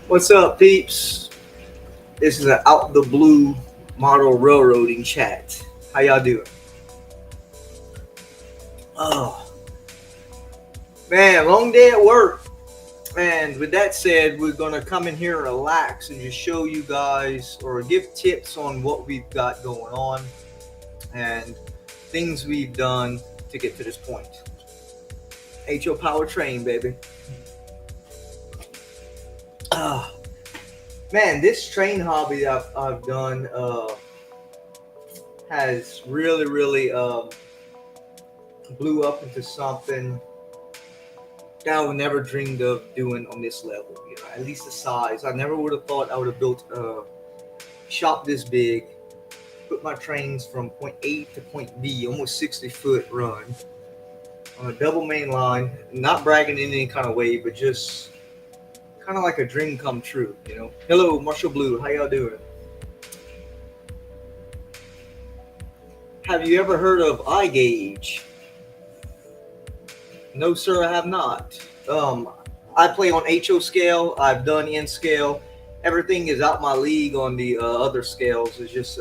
What's up, peeps? This is an out the blue model railroading chat. How y'all doing? Oh man, long day at work. And with that said, we're gonna come in here and relax and just show you guys or give tips on what we've got going on and things we've done to get to this point. HO powertrain, baby. Ah, man, this train hobby I've done has really blew up into something that I would never dreamed of doing on this level. You know, at least the size. I never would have thought I would have built a shop this big, put my trains from point A to point B, almost 60-foot run on a double main line. Not bragging in any kind of way, but just kind of like a dream come true. You know. Hello, Marshall Blue. How y'all doing? Have you ever heard of iGauge? No, sir, I have not. I play on HO scale. I've done N scale. Everything is out my league on the other scales. It's just,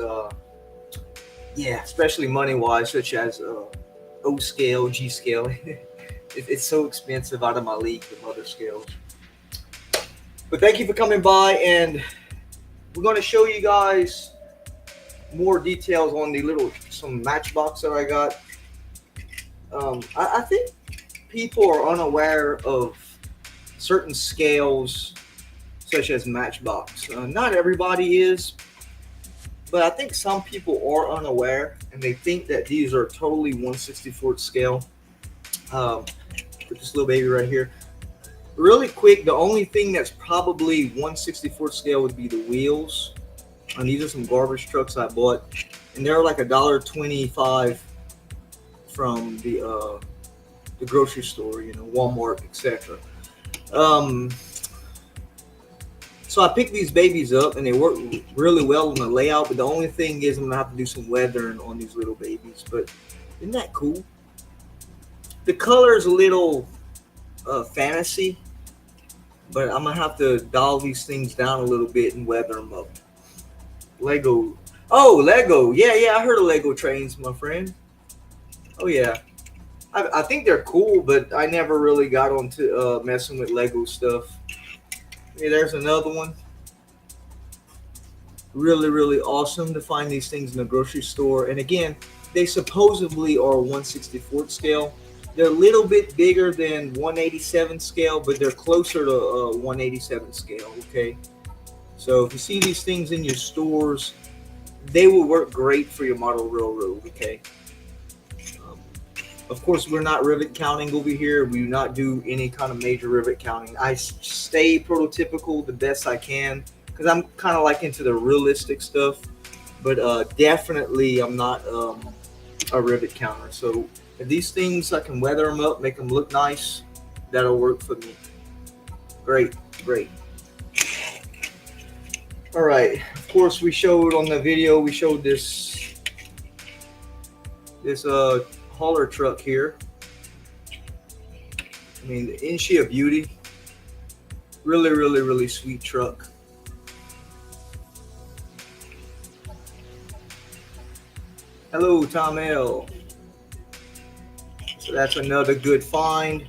yeah, especially money wise, such as O scale, G scale. It's so expensive out of my league with other scales. But thank you for coming by, and we're going to show you guys more details on the some matchbox that I got. I think people are unaware of certain scales such as matchbox. Not everybody is, but I think some people are unaware and they think that these are totally 1/64th scale. Put this little baby right here. Really quick, the only thing that's probably 1/64th scale would be the wheels. And these are some garbage trucks I bought, and they're like $1.25 from the grocery store, you know, Walmart, etc. So I picked these babies up, and they work really well on the layout. But the only thing is, I'm gonna have to do some weathering on these little babies. But isn't that cool? The color is a little fantasy, but I'm gonna have to dial these things down a little bit and weather them up. Lego. Oh, Lego. Yeah, I heard of Lego trains, my friend. Oh yeah. I think they're cool, but I never really got onto messing with Lego stuff. Hey, there's another one. Really awesome to find these things in the grocery store. And again, they supposedly are 1/64th scale. They're a little bit bigger than 1/87 scale, but they're closer to 1/87 scale. Okay. So if you see these things in your stores, they will work great for your model railroad. Okay. Of course, we're not rivet counting over here. We do not do any kind of major rivet counting. I stay prototypical the best I can because I'm kind of like into the realistic stuff. But definitely, I'm not a rivet counter. So if these things, I can weather them up, make them look nice, that'll work for me. Great. All right. Of course, we showed on the video. We showed this hauler truck here. I mean, isn't she a beauty? Really sweet truck. Hello, Tom L. So that's another good find.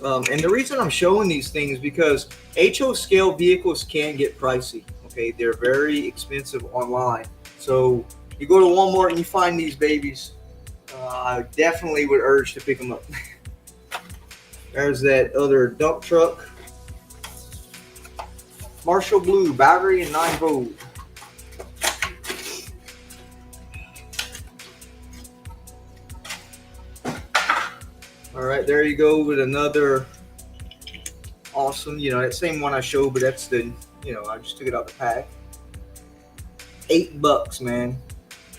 And the reason I'm showing these things because HO scale vehicles can get pricey. Okay, they're very expensive online. So you go to Walmart and you find these babies. I definitely would urge to pick them up. There's that other dump truck. Marshall Blue, battery and 9-volt. All right, there you go with another awesome, you know, that same one I showed, but that's the, you know, I just took it out the pack. $8, man.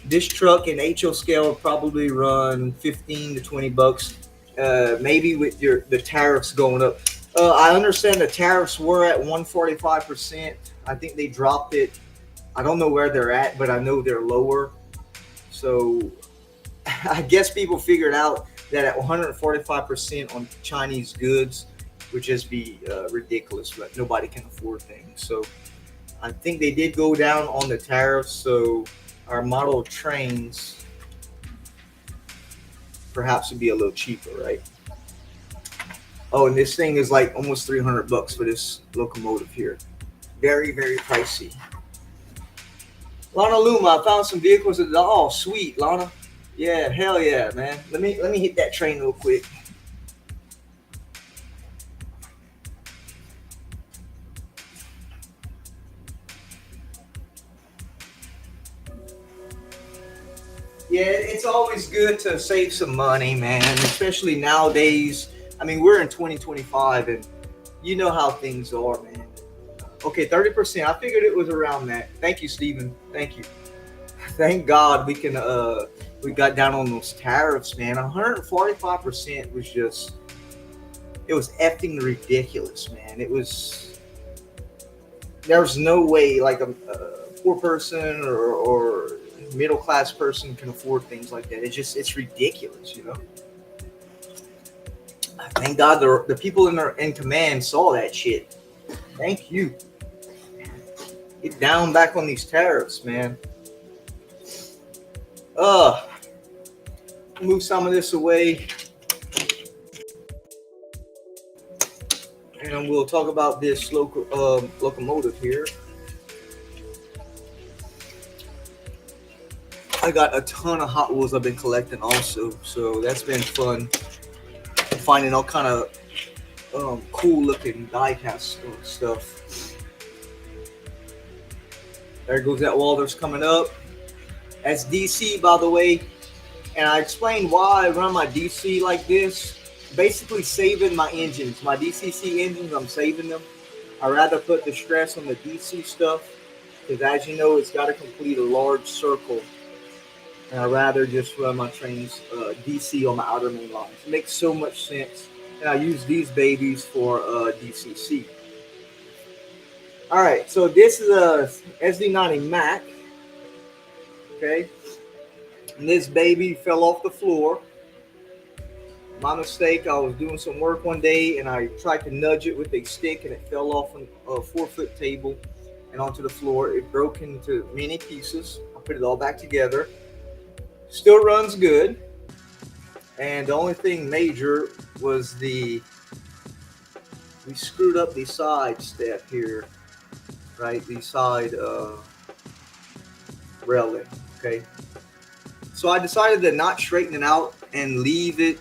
This truck in HO scale will probably run 15 to 20 bucks, maybe with the tariffs going up. I understand the tariffs were at 145%. I think they dropped it. I don't know where they're at, but I know they're lower. So I guess people figured out that at 145% on Chinese goods, would just be ridiculous. But nobody can afford things. So I think they did go down on the tariffs. So our model trains perhaps would be a little cheaper, right? Oh, and this thing is like almost $300 for this locomotive here. Very, very pricey. Lana Luma, I found some vehicles at the oh sweet Lana. Yeah, hell yeah, man. Let me hit that train real quick. Yeah, it's always good to save some money, man. Especially nowadays. I mean, we're in 2025, and you know how things are, man. Okay, 30%. I figured it was around that. Thank you, Stephen. Thank you. Thank God we got down on those tariffs, man. 145% was just it was effing ridiculous, man. It was there was no way like a poor person or middle class person can afford things like that. It's ridiculous, you know. Thank God the people in command saw that shit. Thank you. Get down back on these tariffs, man. Move some of this away, and we'll talk about this locomotive here. I got a ton of Hot Wheels I've been collecting also, so that's been fun. Finding all kind of cool looking diecast stuff. There goes that Walters coming up. That's DC, by the way. And I explained why I run my DC like this. Basically saving my engines. My DCC engines, I'm saving them. I rather put the stress on the DC stuff because as you know, it's got to complete a large circle. And I rather just run my trains DC on my outer main lines. It makes so much sense. And I use these babies for DCC. All right, so this is a SD90 Mac. Okay. And this baby fell off the floor. My mistake. I was doing some work one day and I tried to nudge it with a stick and it fell off a 4-foot table and onto the floor. It broke into many pieces. I put it all back together. Still runs good. And the only thing major was we screwed up the side step here, right? The side railing, okay? So I decided to not straighten it out and leave it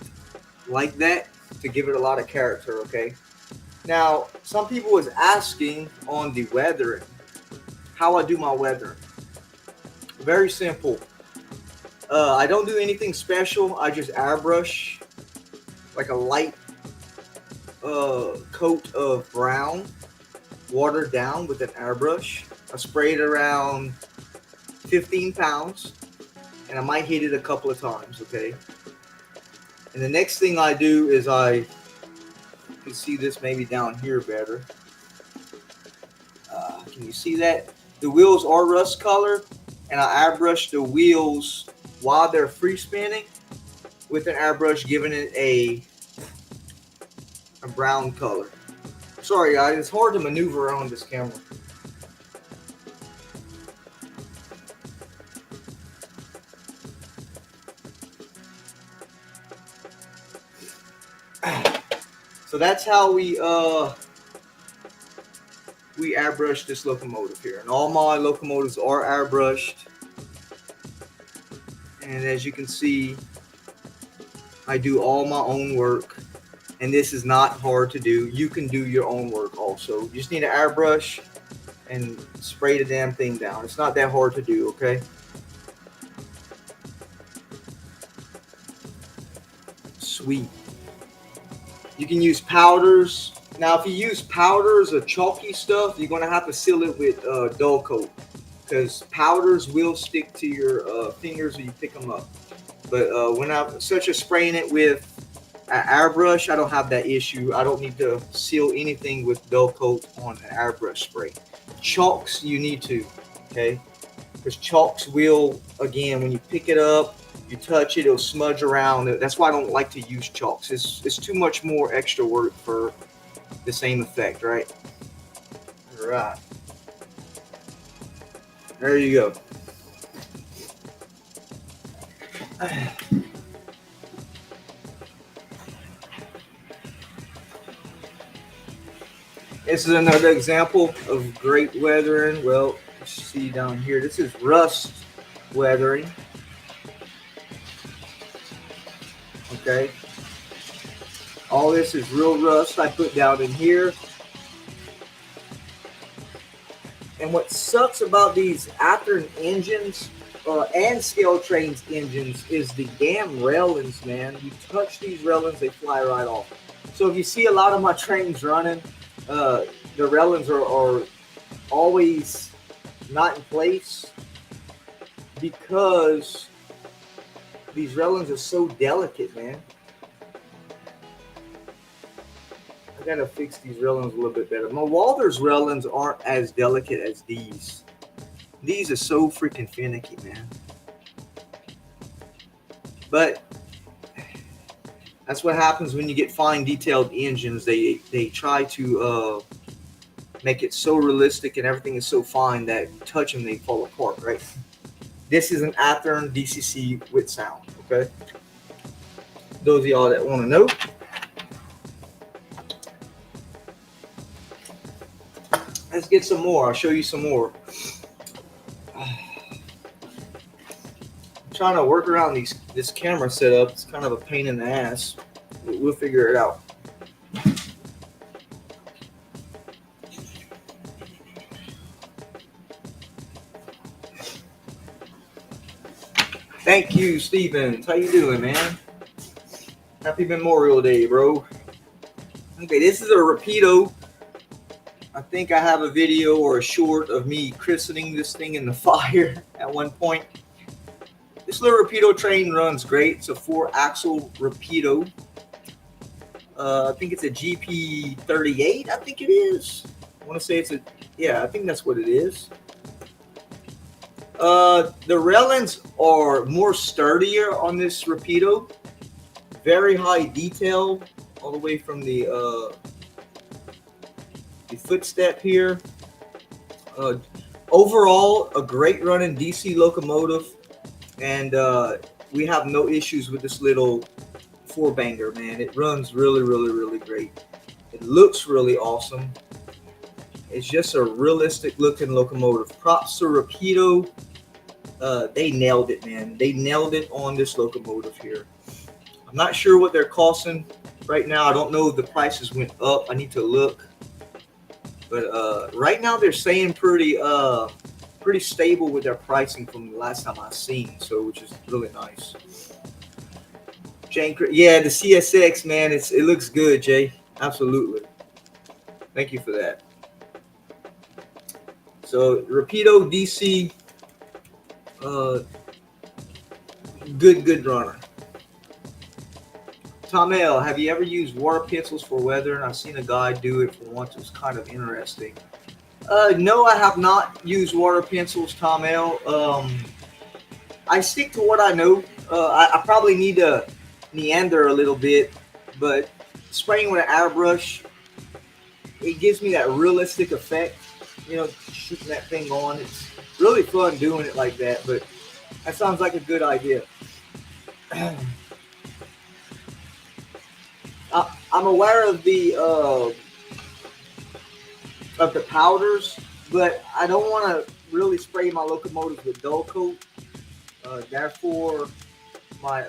like that to give it a lot of character, okay? Now, some people was asking on the weathering, how I do my weathering. Very simple. I don't do anything special. I just airbrush like a light coat of brown, watered down with an airbrush. I spray it around 15 pounds and I might hit it a couple of times, okay? And the next thing I do is you can see this maybe down here better. Can you see that? The wheels are rust colored and I airbrush the wheels while they're free spinning with an airbrush, giving it a brown color. Sorry guys, it's hard to maneuver around this camera. So that's how we airbrush this locomotive here, and all my locomotives are airbrushed. And as you can see, I do all my own work, and this is not hard to do. You can do your own work also. You just need an airbrush and spray the damn thing down. It's not that hard to do, okay? Sweet. You can use powders. Now, if you use powders or chalky stuff, you're going to have to seal it with dull coat because powders will stick to your fingers when you pick them up. But when I'm such as spraying it with an airbrush, I don't have that issue. I don't need to seal anything with dull coat on an airbrush spray. Chalks, you need to, okay? Because chalks will, again, when you pick it up, you touch it, it'll smudge around. That's why I don't like to use chalks. It's too much more extra work for the same effect, right? All right. There you go. This is another example of great weathering. Well, let's see down here. This is rust weathering. Okay. All this is real rust I put down in here. And what sucks about these Athearn engines and Scale Trains engines is the damn railings, man. You touch these railings, they fly right off. So if you see a lot of my trains running, the railings are always not in place because these railings are so delicate, man. I gotta fix these railings a little bit better. My Walther's railings aren't as delicate as these. These are so freaking finicky, man. But that's what happens when you get fine detailed engines. They try to make it so realistic and everything is so fine that you touch them, they fall apart, right? This is an Athearn DCC with sound, okay? Those of y'all that want to know. Let's get some more. I'll show you some more. I'm trying to work around this camera setup. It's kind of a pain in the ass. We'll figure it out. Thank you, Stevens. How you doing, man? Happy Memorial Day, bro. Okay, this is a Rapido. I think I have a video or a short of me christening this thing in the fire at one point. This little Rapido train runs great. It's a 4-axle Rapido. I think it's a GP38, I think it is. I want to say it's I think that's what it is. The railings are more sturdier on this Rapido. Very high detail all the way from the footstep here. Overall, a great running DC locomotive, and we have no issues with this little 4-banger, man. It runs really, really, really great. It looks really awesome. It's just a realistic looking locomotive. Props to Rapido. They nailed it, man. They nailed it on this locomotive here. I'm not sure what they're costing right now. I don't know if the prices went up. I need to look. But right now they're saying pretty stable with their pricing from the last time I've seen, so which is really nice. Jane, yeah, the CSX, man, it looks good, Jay. Absolutely. Thank you for that. So Rapido DC, good runner. Tom L, have you ever used water pencils for weathering? I've seen a guy do it for once. It was kind of interesting. No, I have not used water pencils, Tom L. I stick to what I know. I probably need to meander a little bit, but spraying with an airbrush, it gives me that realistic effect. You know, shooting that thing on. It's really fun doing it like that, but that sounds like a good idea. I'm aware of the powders, but I don't want to really spray my locomotives with dull coat. Therefore, my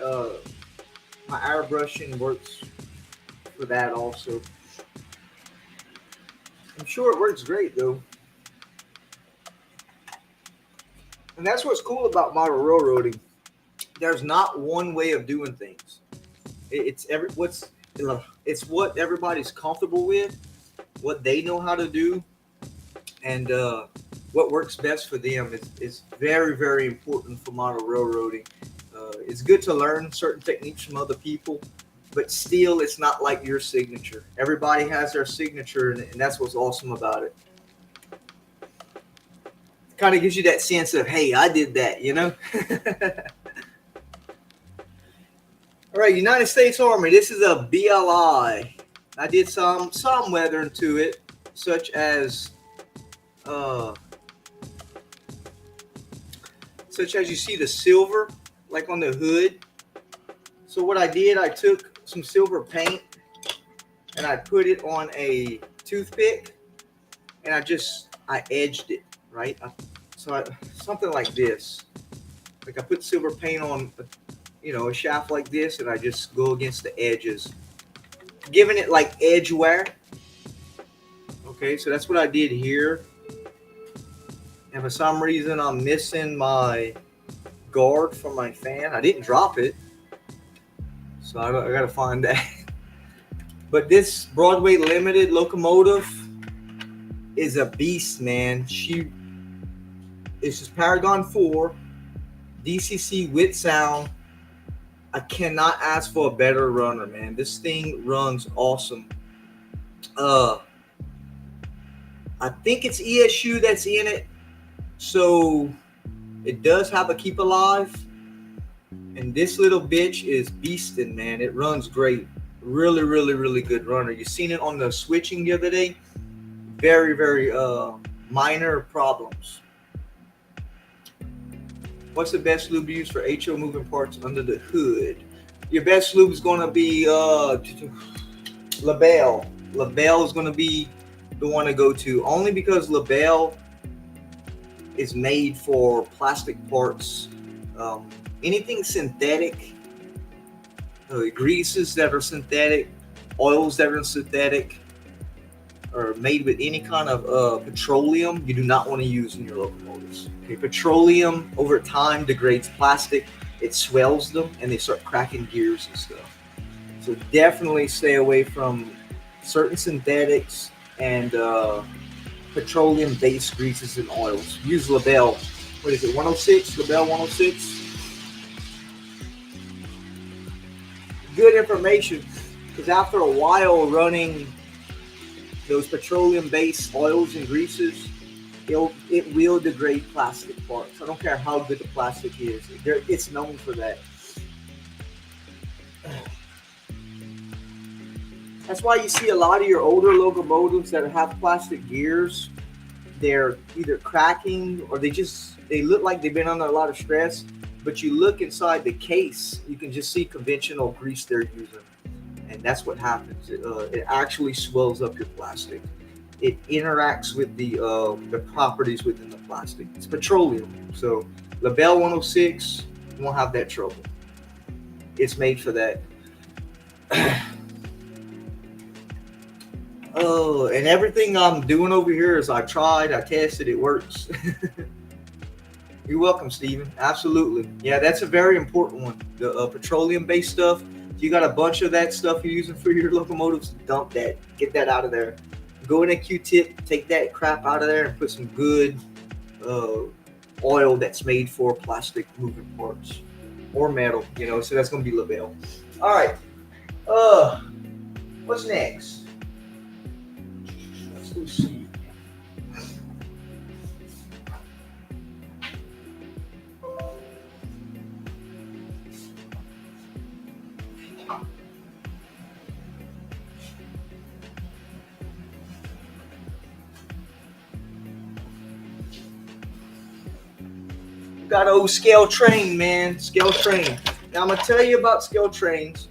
airbrushing works for that also. I'm sure it works great though. And that's what's cool about model railroading. There's not one way of doing things. It's what everybody's comfortable with, what they know how to do, and what works best for them is very, very important for model railroading. It's good to learn certain techniques from other people, but still, it's not like your signature. Everybody has their signature, and that's what's awesome about it. Kind of gives you that sense of, hey, I did that, you know? All right, United States Army. This is a BLI I did some weathering to it, such as uh, you see the silver like on the hood. So what I did, I took some silver paint and I put it on a toothpick and I edged it, right? Something like this. Like I put silver paint on, a shaft like this, and I just go against the edges, giving it like edge wear. Okay, so that's what I did here. And for some reason, I'm missing my guard for my fan. I didn't drop it, so I gotta find that. But this Broadway Limited locomotive is a beast, man. It's just Paragon 4, DCC with sound. I cannot ask for a better runner, man. This thing runs awesome. I think it's ESU that's in it, so it does have a keep alive. And this little bitch is beasting, man. It runs great. Really, really, really good runner. You seen it on the switching the other day. Very, very minor problems. What's the best lube to use for HO moving parts under the hood? Your best lube is going to be LaBelle. LaBelle is going to be the one to go to, only because LaBelle is made for plastic parts. Anything synthetic, greases that are synthetic, oils that are synthetic, or made with any kind of petroleum, you do not want to use in your locomotives. Okay, petroleum over time degrades plastic, it swells them, and they start cracking gears and stuff. So definitely stay away from certain synthetics and petroleum-based greases and oils. Use LaBelle. What is it? 106? LaBelle 106. Good information, because after a while running those petroleum-based oils and greases, it will degrade plastic parts. I don't care how good the plastic is. It's known for that. That's why you see a lot of your older locomotives that have plastic gears. They're either cracking or they look like they've been under a lot of stress. But you look inside the case, you can just see conventional grease they're using. And that's what happens. It actually swells up your plastic. It interacts with the properties within the plastic. It's petroleum. So LaBelle 106 won't have that trouble. It's made for that. Oh, and everything I'm doing over here is I tested, it works. You're welcome, Steven. Absolutely. Yeah, that's a very important one. The petroleum-based stuff. If you got a bunch of that stuff you're using for your locomotives, dump that. Get that out of there. Go in a Q-tip, take that crap out of there, and put some good oil that's made for plastic moving parts or metal. So that's going to be LaBelle. All right. What's next? Let's see. Got old scale train, man. Scale train. Now I'm gonna tell you about scale trains.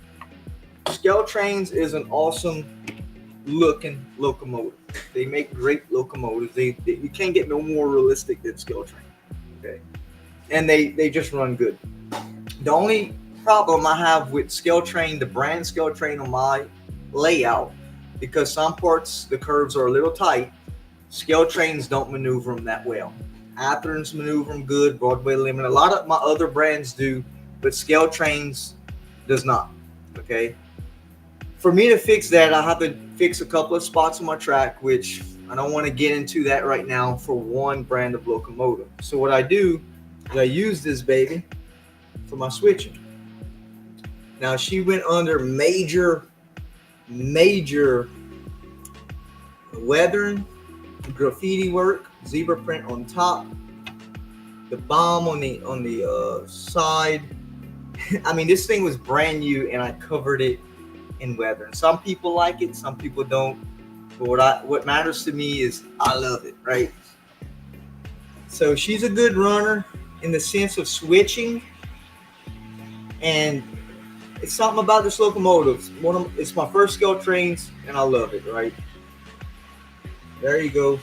Scale trains is an awesome looking locomotive. They make great locomotives. You can't get no more realistic than scale train. Okay, and they just run good. The only problem I have with scale train, the brand scale train on my layout, because some parts the curves are a little tight. Scale trains don't maneuver them that well. Athens maneuver them good. Broadway Limited. A lot of my other brands do, but scale trains does not. Okay. For me to fix that, I have to fix a couple of spots on my track, which I don't want to get into that right now for one brand of locomotive. So what I do is I use this baby for my switching. Now she went under major weathering, graffiti work, zebra print on top, the bomb on the side. I mean, this thing was brand new, and I covered it in weather. And some people like it, some people don't. But what matters to me is I love it, right? So she's a good runner in the sense of switching, and it's something about this locomotive. It's my first scale trains, and I love it, right? There you go.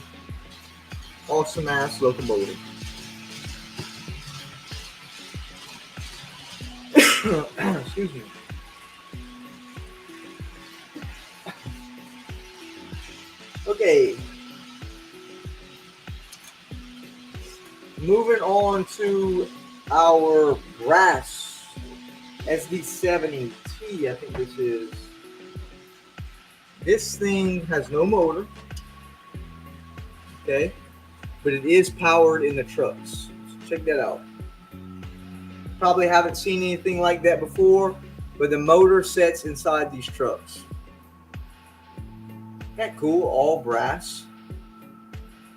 Awesome ass locomotive. Excuse me. Okay. Moving on to our brass SD70T, I think this is. This thing has no motor, okay, but it is powered in the trucks. So check that out. Probably haven't seen anything like that before, but the motor sets inside these trucks. Isn't that cool? All brass.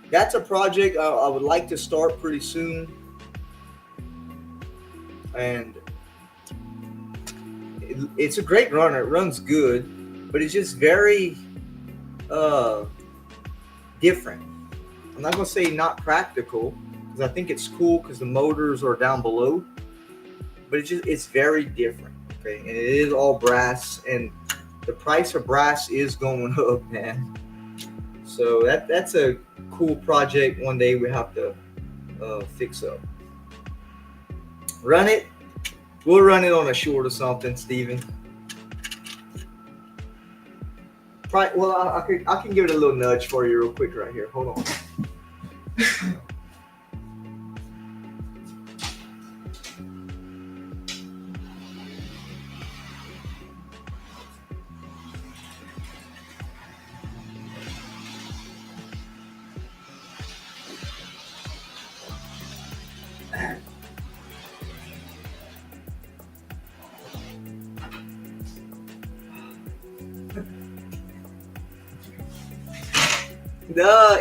That's a project I would like to start pretty soon. And it's a great runner. It runs good, but it's just very different. I'm not going to say not practical, because I think it's cool because the motors are down below, but it's very different. Okay, and it is all brass, and the price of brass is going up, man. So that's a cool project. One day we have to fix up. Run it. We'll run it on a short or something, Steven. Right. Well, I can give it a little nudge for you real quick right here. Hold on.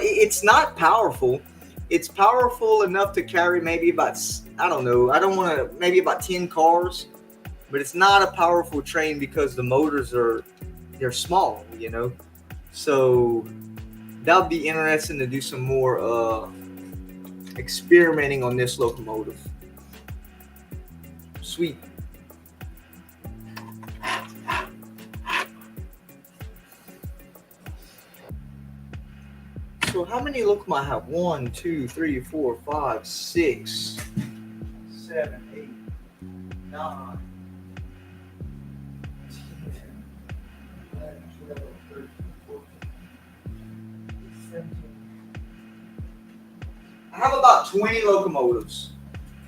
It's not powerful. It's powerful enough to carry maybe about, I don't know, I don't want to, maybe about 10 cars, but it's not a powerful train because the motors they're small, you know. So that would be interesting to do some more experimenting on this locomotive. Sweet. So how many locomotives I have? 1, 2, 3, 4, 5, 6, 7, 8, 9, 10, 11, 12, 13, 14, 17. I have about 20 locomotives.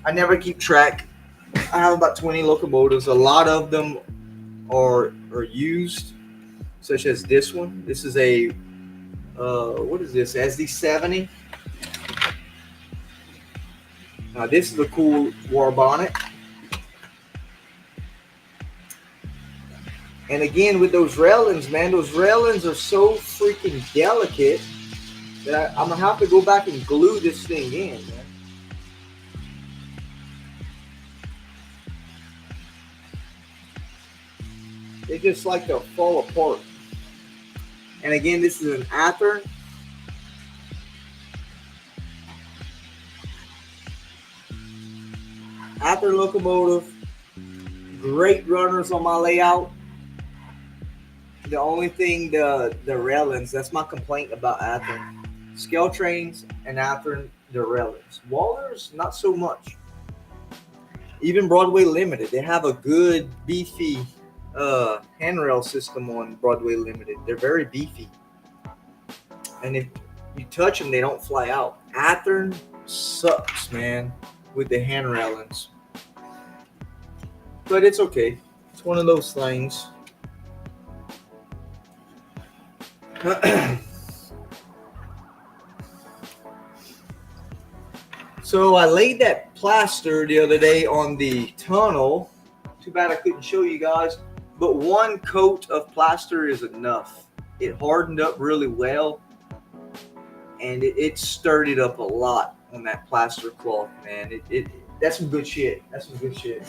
I never keep track. I have about 20 locomotives. A lot of them are used, such as this one. This is a what is this? SD70. Now this is a cool war bonnet. And again, with those railings, man, those railings are so freaking delicate that I'm gonna have to go back and glue this thing in, man. They just like to fall apart. And again, this is an Athearn. Athearn locomotive. Great runners on my layout. The only thing, the railings, that's my complaint about Athearn. Scale trains and Athearn, the railings. Wallers, not so much. Even Broadway Limited, they have a good, beefy handrail system on Broadway Limited. They're very beefy, and if you touch them, they don't fly out. Athearn sucks, man, with the hand railings, but it's okay. It's one of those things. So I laid that plaster the other day on the tunnel. Too bad I couldn't show you guys. But one coat of plaster is enough. It hardened up really well, and it stirred it up a lot on that plaster cloth, man. That's some good shit. That's some good shit.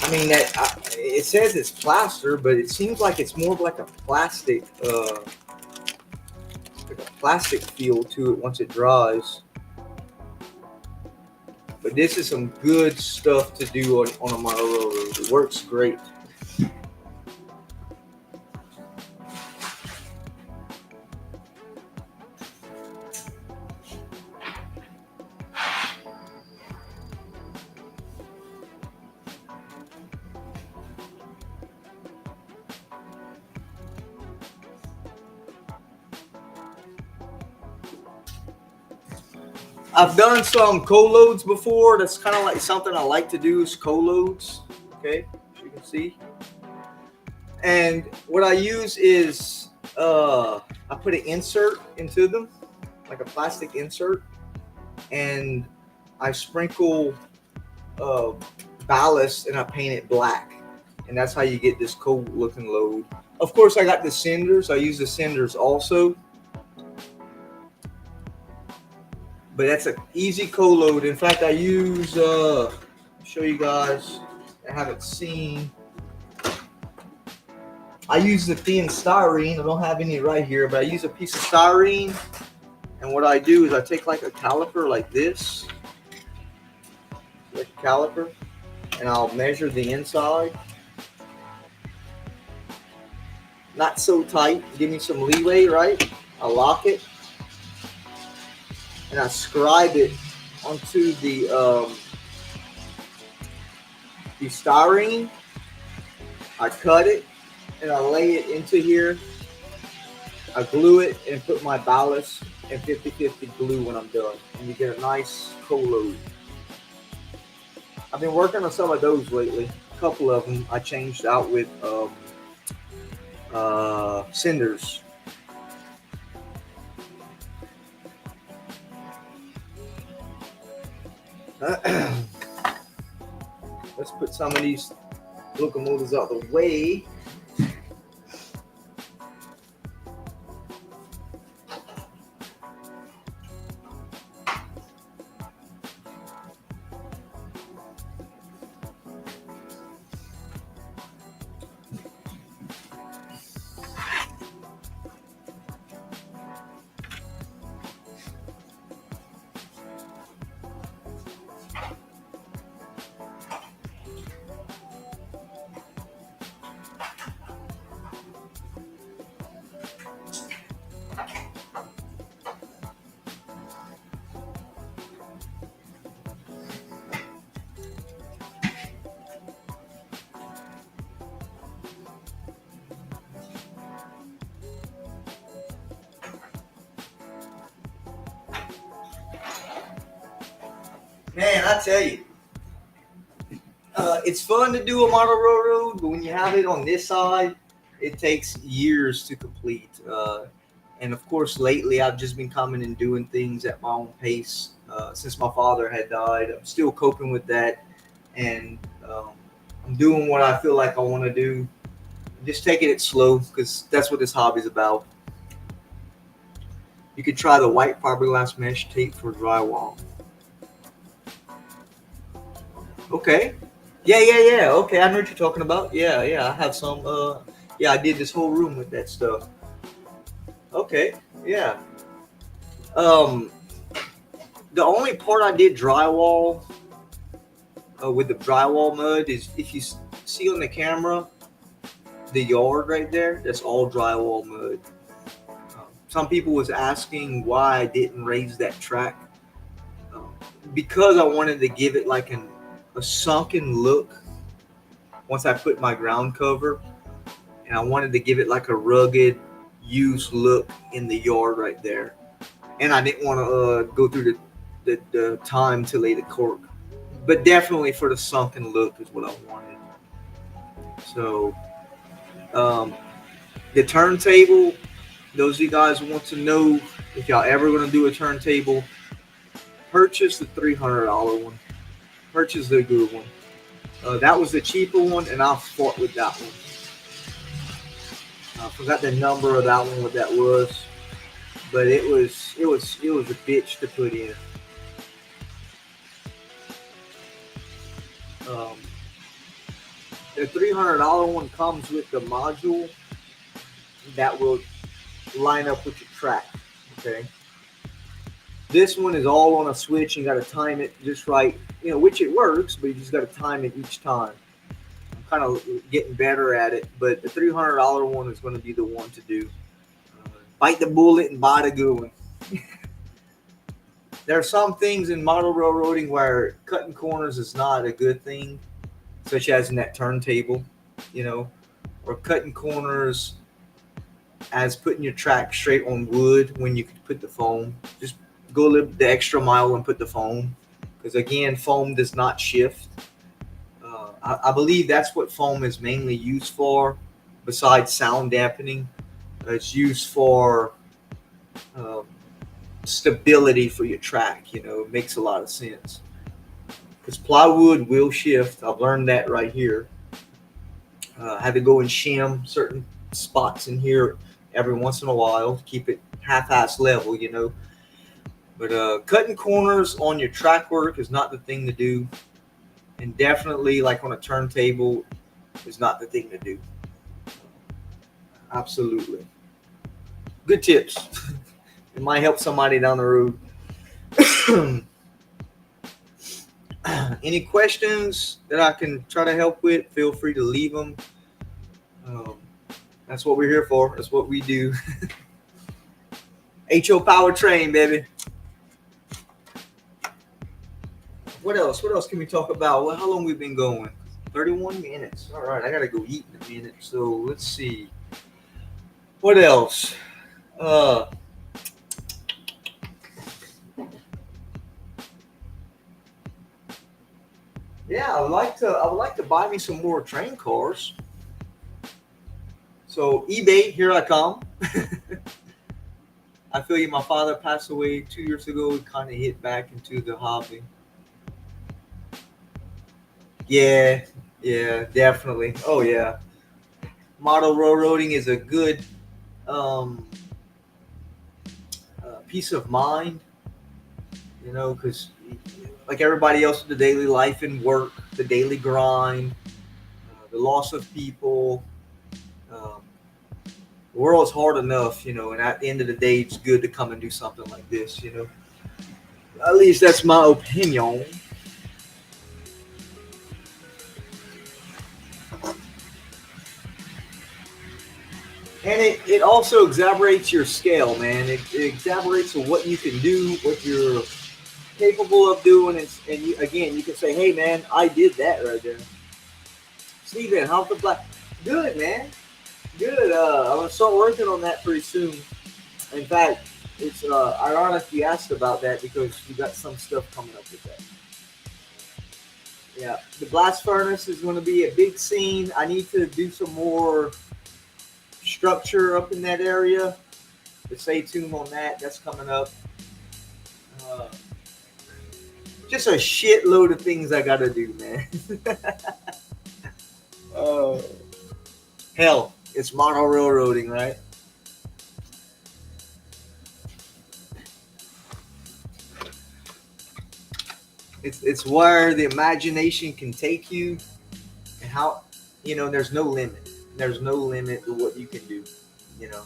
I mean it says it's plaster, but it seems like it's more of like like a plastic feel to it once it dries. But this is some good stuff to do on a model railroad. It works great. I've done some co-loads before. That's kind of like something I like to do is co-loads. Okay, as you can see. And what I use is I put an insert into them, like a plastic insert, and I sprinkle uh, ballast and I paint it black. And that's how you get this cool looking load. Of course, I got the cinders. I use the cinders also. But that's an easy co-load. In fact, I use, show you guys, I haven't seen. I use the thin styrene. I don't have any right here, but I use a piece of styrene. And what I do is I take like a caliper like this, like a caliper, and I'll measure the inside. Not so tight, give me some leeway, right? I lock it, and I scribe it onto the styrene. I cut it, and I lay it into here. I glue it and put my ballast and 50-50 glue when I'm done. And you get a nice co-load. I've been working on some of those lately. A couple of them I changed out with cinders. Let's put some of these locomotives out of the way. Man, I tell you, it's fun to do a model railroad, but when you have it on this side, it takes years to complete. And of course, lately I've just been coming and doing things at my own pace. Since my father had died, I'm still coping with that, and I'm doing what I feel like I want to do. Just taking it slow because that's what this hobby's about. You could try the white fiberglass mesh tape for drywall. Okay. Yeah. Okay, I know what you're talking about. Yeah. I have some. Yeah, I did this whole room with that stuff. Okay. Yeah. Um, the only part I did drywall with the drywall mud is if you see on the camera, the yard right there. That's all drywall mud. Some people was asking why I didn't raise that track because I wanted to give it like a sunken look once I put my ground cover, and I wanted to give it like a rugged, used look in the yard right there. And I didn't want to go through the time to lay the cork, but definitely for the sunken look is what I wanted. So the turntable, those of you guys who want to know if y'all ever going to do a turntable, purchase the $300 one. Purchase the good one. That was the cheaper one, and I fought with that one. I forgot the number of that one, what that was, but it was a bitch to put in. The $300 one comes with the module that will line up with your track. Okay. This one is all on a switch. You got to time it just right, which it works, but you just got to time it each time. I'm kind of getting better at it, but the $300 one is going to be the one to do. Bite the bullet and buy the good one. There are some things in model railroading where cutting corners is not a good thing, such as in that turntable, or cutting corners as putting your track straight on wood when you could put the foam. Just go a little the extra mile and put the foam, because again, foam does not shift. I believe that's what foam is mainly used for, besides sound dampening. It's used for um, stability for your track. It makes a lot of sense, because plywood will shift. I've learned that right here. I had to go and shim certain spots in here every once in a while to keep it half-ass level. But cutting corners on your track work is not the thing to do, and definitely, like on a turntable, is not the thing to do. Absolutely. Good tips. It might help somebody down the road. Any questions that I can try to help with, feel free to leave them. That's what we're here for. That's what we do. HO Powertrain, baby. What else? What else can we talk about? Well, how long we been going? 31 minutes. All right, I gotta go eat in a minute. So let's see. What else? Yeah, I would like to buy me some more train cars. So eBay, here I come. I feel you. My father passed away 2 years ago. We kind of hit back into the hobby. Yeah, definitely. Oh yeah, model railroading is a good peace of mind, because like everybody else, the daily life and work, the daily grind, the loss of people. Um, the world's hard enough, and at the end of the day, it's good to come and do something like this. At least that's my opinion. And it also exaggerates your scale, man. It exaggerates what you can do, what you're capable of doing, and you can say, hey, man, I did that right there. Steven, how's the black? Good, man. Good. I'm gonna start working on that pretty soon. In fact, it's ironic you asked about that, because you got some stuff coming up with that. Yeah, the blast furnace is going to be a big scene. I need to do some more structure up in that area. But stay tuned on that. That's coming up. Uh, just a shitload of things I got to do, man. uh, Hell, it's model railroading, right? It's where the imagination can take you, and how there's no limit. There's no limit to what you can do. You know,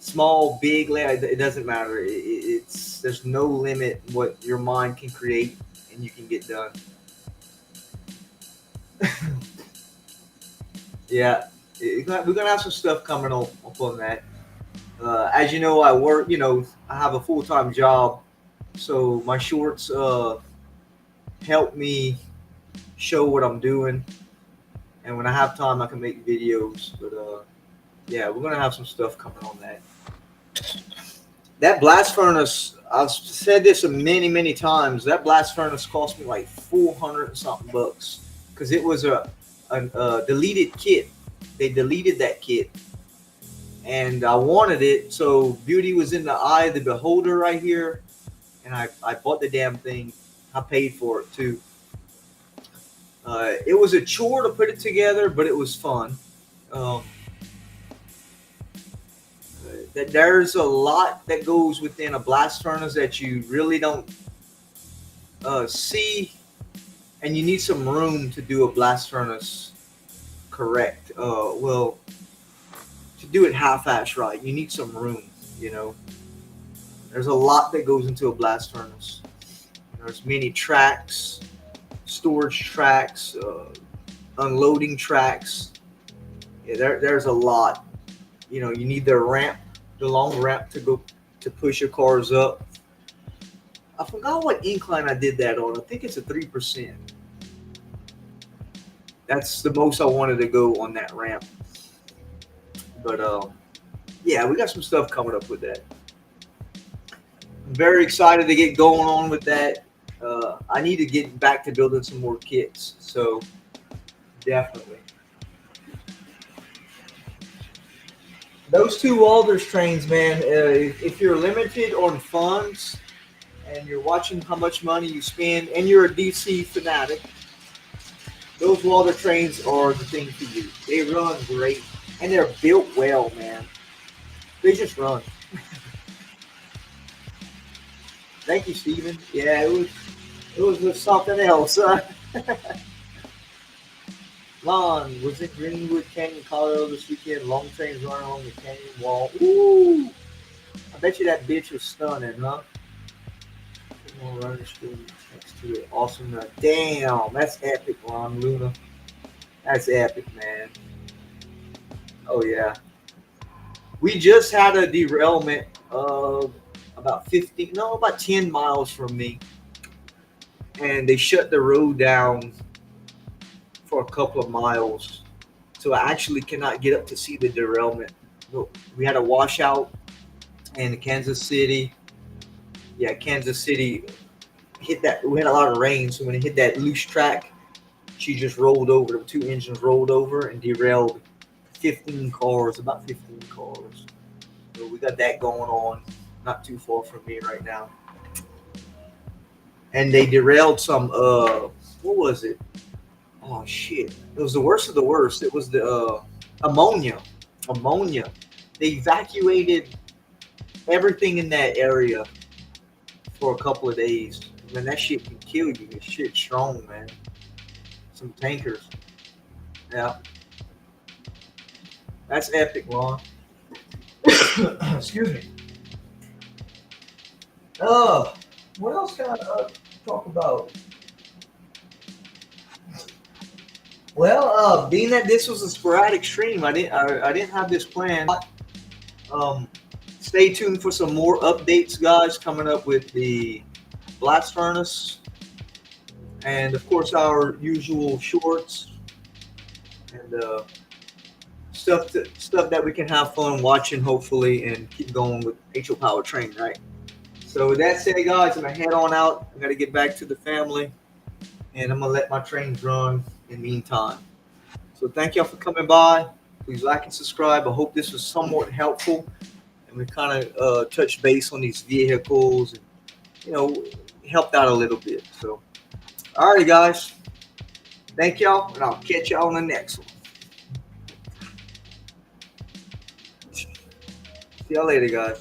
small, big, it doesn't matter. It's there's no limit what your mind can create and you can get done. Yeah, we're gonna have some stuff coming up on that. As you know, I work. I have a full-time job, so my shorts help me show what I'm doing, and when I have time, I can make videos. But yeah, we're gonna have some stuff coming on that. That blast furnace, I've said this many, many times. That blast furnace cost me like 400 and something bucks, because it was a deleted kit. They deleted that kit, and I wanted it. So beauty was in the eye of the beholder right here, and I bought the damn thing. I paid for it too. It was a chore to put it together, but it was fun. Um, that there's a lot that goes within a blast furnace that you really don't see and you need some room to do a blast furnace correct. Well, to do it half-ass right, you need some room. You know, there's a lot that goes into a blast furnace. There's many tracks, storage tracks, unloading tracks. Yeah, there's a lot. You know, you need the ramp, the long ramp to go to push your cars up. I forgot what incline I did that on. I think it's a 3%. That's the most I wanted to go on that ramp. But yeah, we got some stuff coming up with that. I'm very excited to get going on with that. I need to get back to building some more kits. So definitely. Those two Walters trains, man. If you're limited on funds and you're watching how much money you spend, and you're a DC fanatic, those Walter trains are the thing for you. They run great, and they're built well, man. They just run. Thank you, Steven. Yeah, it was something else. Lon was in Greenwood Canyon, Colorado this weekend. Long trains running along the canyon wall. Ooh, I bet you that bitch was stunning, huh? More running school next to it. Awesome. Damn, that's epic, Ron Luna. That's epic, man. Oh yeah. We just had a derailment about 15, no, about 10 miles from me, and they shut the road down for a couple of miles, so I actually cannot get up to see the derailment. We had a washout in Kansas City. Yeah, Kansas City hit that. We had a lot of rain, so when it hit that loose track, she just rolled over. The two engines rolled over and derailed 15 cars, about 15 cars. So we got that going on, not too far from me right now. And they derailed some. What was it? Oh shit! It was the worst of the worst. It was the ammonia. Ammonia. They evacuated everything in that area for a couple of days. Man, that shit can kill you. This shit's strong, man. Some tankers. Yeah, that's epic, Ron. Excuse me. Uh, what else can I talk about? Well, being that this was a sporadic stream, I didn't have this plan. Um, stay tuned for some more updates, guys, coming up with the blast furnace, and of course our usual shorts and stuff that we can have fun watching, hopefully, and keep going with HO Power Train, right? So with that said, guys, I'm gonna head on out. I gotta get back to the family, and I'm gonna let my trains run in the meantime. So thank y'all for coming by. Please like and subscribe. I hope this was somewhat helpful, and we kind of touched base on these vehicles, and you know, helped out a little bit. So, all right, guys. Thank y'all, and I'll catch y'all on the next one. See y'all later, guys.